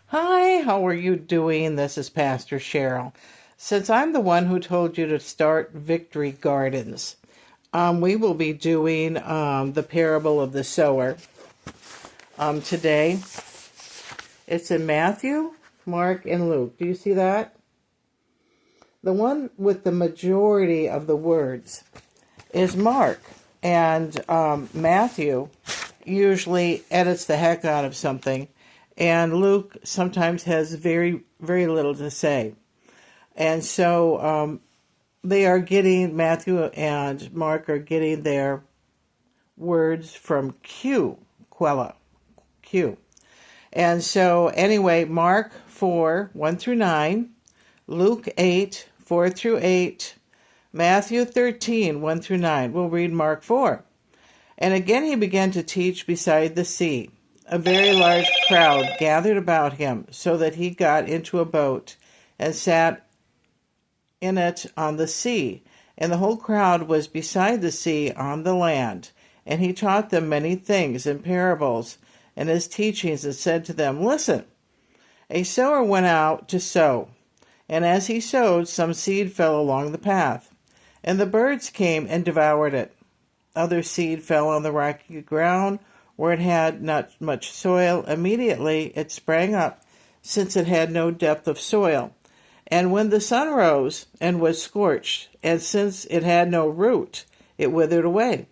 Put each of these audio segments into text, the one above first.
Hi, how are you doing? This is Pastor Cheryl. Since I'm the one who told you to start Victory Gardens, we will be doing the parable of the sower today. It's in Matthew, Mark, and Luke. Do you see that? The one with the majority of the words is Mark, and Matthew usually edits the heck out of something, and Luke sometimes has very, very little to say. And so Matthew and Mark are getting their words from Q. And so anyway, Mark 4, 1 through 9, Luke 8, 4 through 8, Matthew 13, 1 through 9. We'll read Mark 4. And again he began to teach beside the sea. A very large crowd gathered about him, so that he got into a boat and sat in it on the sea. And the whole crowd was beside the sea on the land. And he taught them many things in parables and his teachings, and said to them, Listen, a sower went out to sow. And as he sowed, some seed fell along the path, and the birds came and devoured it. Other seed fell on the rocky ground, where it had not much soil. Immediately it sprang up, since it had no depth of soil. And when the sun rose and was scorched, and since it had no root, it withered away.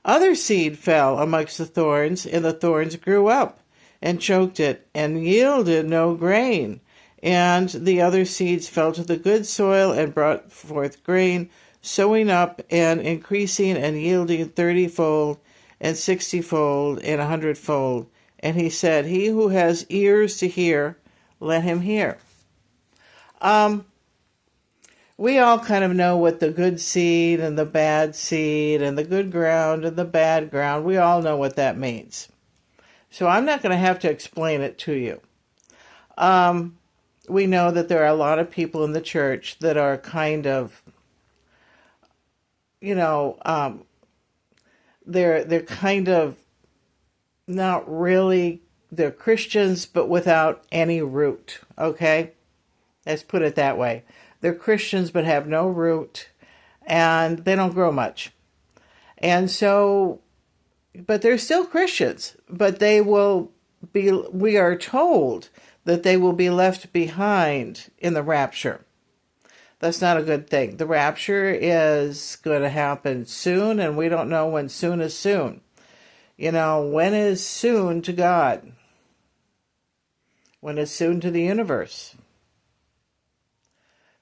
Other seed fell amongst the thorns, and the thorns grew up and choked it, and yielded no grain. And the other seeds fell to the good soil and brought forth grain, sowing up and increasing and yielding 30-fold and 60-fold and 100-fold. And he said, He who has ears to hear, let him hear. We all kind of know what the good seed and the bad seed and the good ground and the bad ground, we all know what that means. So I'm not going to have to explain it to you. We know that there are a lot of people in the church that are kind of, they're kind of not really, they're Christians, but without any root, okay? Let's put it that way. They're Christians, but have no root, and they don't grow much. And so, but they're still Christians, but we are told that they will be left behind in the rapture. That's not a good thing. The rapture is going to happen soon, and we don't know when soon is soon. When is soon to God? When is soon to the universe?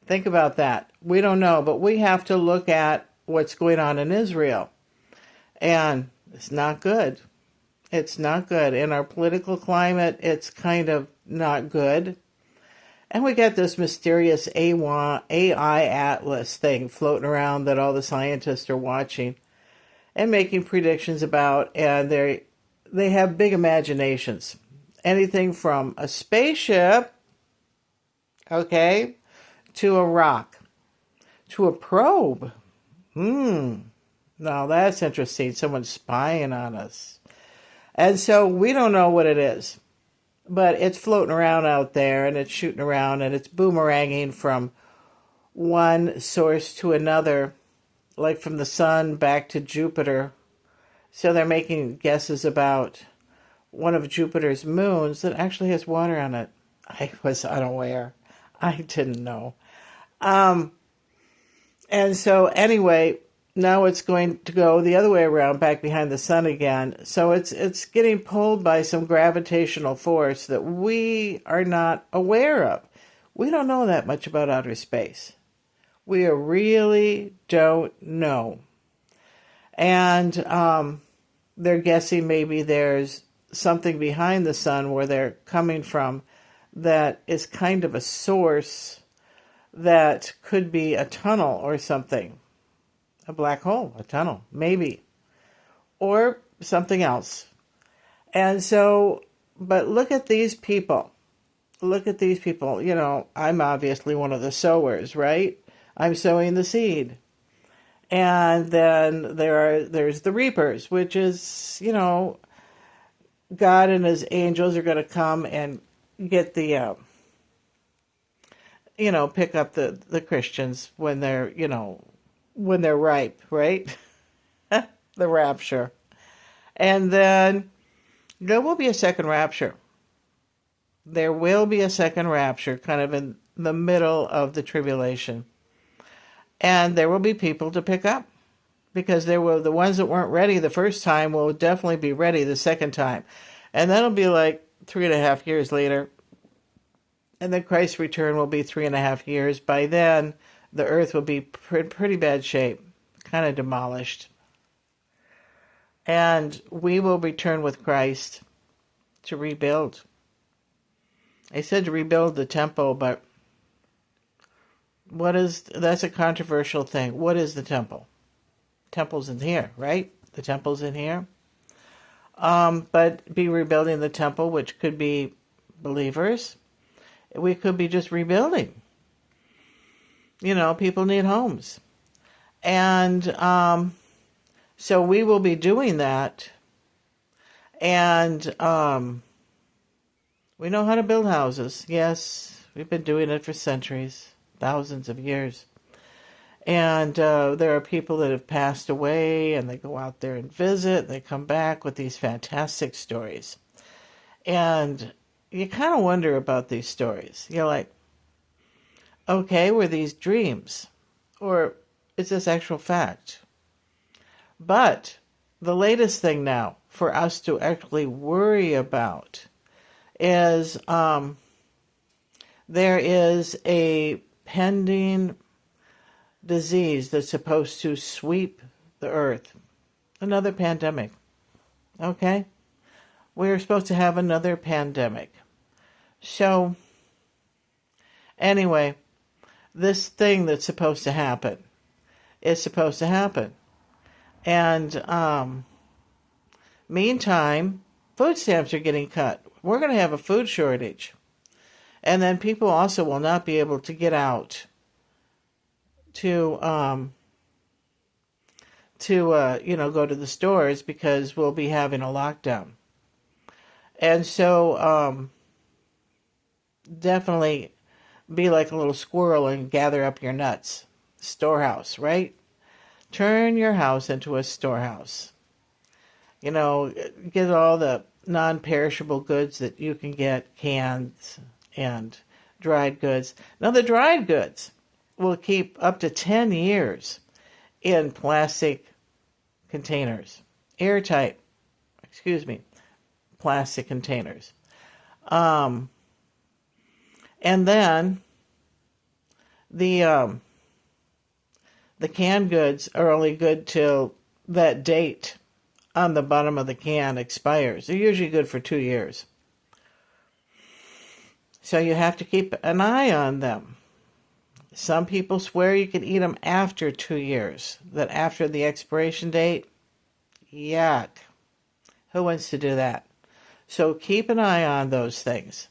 Think about that. We don't know, but we have to look at what's going on in Israel. And it's not good. It's not good. In our political climate, it's kind of not good. And we got this mysterious AI Atlas thing floating around that all the scientists are watching and making predictions about. And they have big imaginations. Anything from a spaceship, okay, to a rock, to a probe. Now that's interesting. Someone's spying on us. And so we don't know what it is. But it's floating around out there, and it's shooting around, and it's boomeranging from one source to another, like from the sun back to Jupiter. So they're making guesses about one of Jupiter's moons that actually has water on it. I was unaware. I didn't know. And so anyway, now it's going to go the other way around, back behind the sun again. So it's getting pulled by some gravitational force that we are not aware of. We don't know that much about outer space. We really don't know. And they're guessing maybe there's something behind the sun where they're coming from that is kind of a source that could be a tunnel or something. A black hole, a tunnel, maybe. Or something else. And so, but look at these people. Look at these people. I'm obviously one of the sowers, right? I'm sowing the seed. And then there's the reapers, which is, God and his angels are going to come and get the, pick up the Christians when they're, when they're ripe, right? The rapture. And then there will be a second rapture. There will be a second rapture kind of in the middle of the tribulation. And there will be people to pick up because there were the ones that weren't ready the first time will definitely be ready the second time. And that'll be like 3.5 years later. And then Christ's return will be 3.5 years. By then, the earth will be pretty bad shape, kind of demolished. And we will return with Christ to rebuild. I said to rebuild the temple, but that's a controversial thing. What is the temple? Temple's in here, right? The temple's in here. But be rebuilding the temple, which could be believers. We could be just rebuilding. People need homes. And so we will be doing that. And we know how to build houses. Yes, we've been doing it for centuries, thousands of years. And there are people that have passed away, and they go out there and visit. They come back with these fantastic stories. And you kind of wonder about these stories. You're like, okay, were these dreams? Or is this actual fact? But the latest thing now for us to actually worry about is there is a pending disease that's supposed to sweep the earth. Another pandemic. Okay? We're supposed to have another pandemic. So, anyway, this thing that's supposed to happen is supposed to happen. And, meantime, food stamps are getting cut. We're going to have a food shortage. And then people also will not be able to get out to go to the stores because we'll be having a lockdown. And so definitely be like a little squirrel and gather up your nuts. Storehouse, right? Turn your house into a storehouse. Get all the non-perishable goods that you can get, cans and dried goods. Now, the dried goods will keep up to 10 years in plastic containers. Airtight, plastic containers. And then the canned goods are only good till that date on the bottom of the can expires. They're usually good for 2 years. So you have to keep an eye on them. Some people swear you can eat them after 2 years, that after the expiration date. Yuck. Who wants to do that? So keep an eye on those things.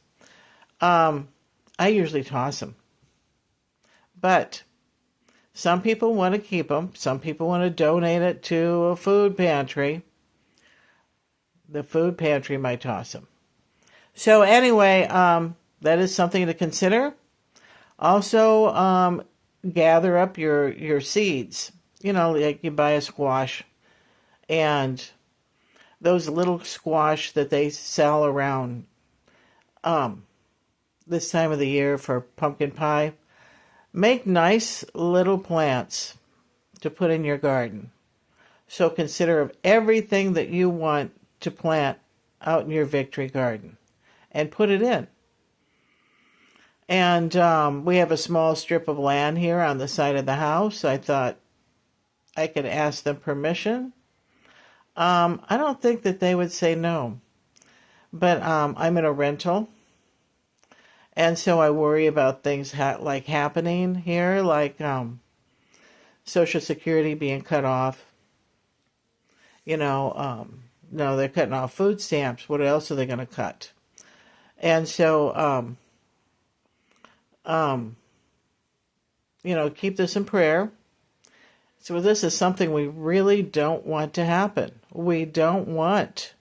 I usually toss them. But some people want to keep them. Some people want to donate it to a food pantry. The food pantry might toss them. So anyway, that is something to consider. Also, gather up your seeds. Like you buy a squash, and those little squash that they sell around this time of the year for pumpkin pie, make nice little plants to put in your garden. So consider of everything that you want to plant out in your victory garden and put it in. And we have a small strip of land here on the side of the house. I thought I could ask them permission. I don't think that they would say no. But I'm in a rental. And so I worry about things like happening here, like Social Security being cut off. No, they're cutting off food stamps. What else are they going to cut? And so, keep this in prayer. So this is something we really don't want to happen. We don't want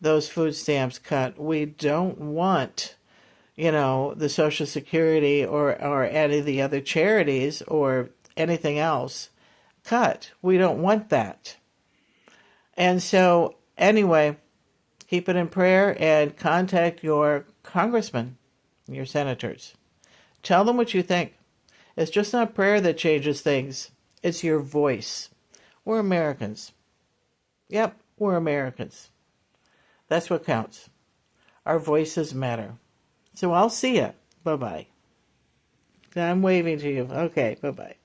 those food stamps cut. We don't want, the Social Security or any of the other charities or anything else cut. We don't want that. And so, anyway, keep it in prayer and contact your congressman, your senators. Tell them what you think. It's just not prayer that changes things. It's your voice. We're Americans. Yep, we're Americans. That's what counts. Our voices matter. So I'll see you. Bye-bye. I'm waving to you. Okay, bye-bye.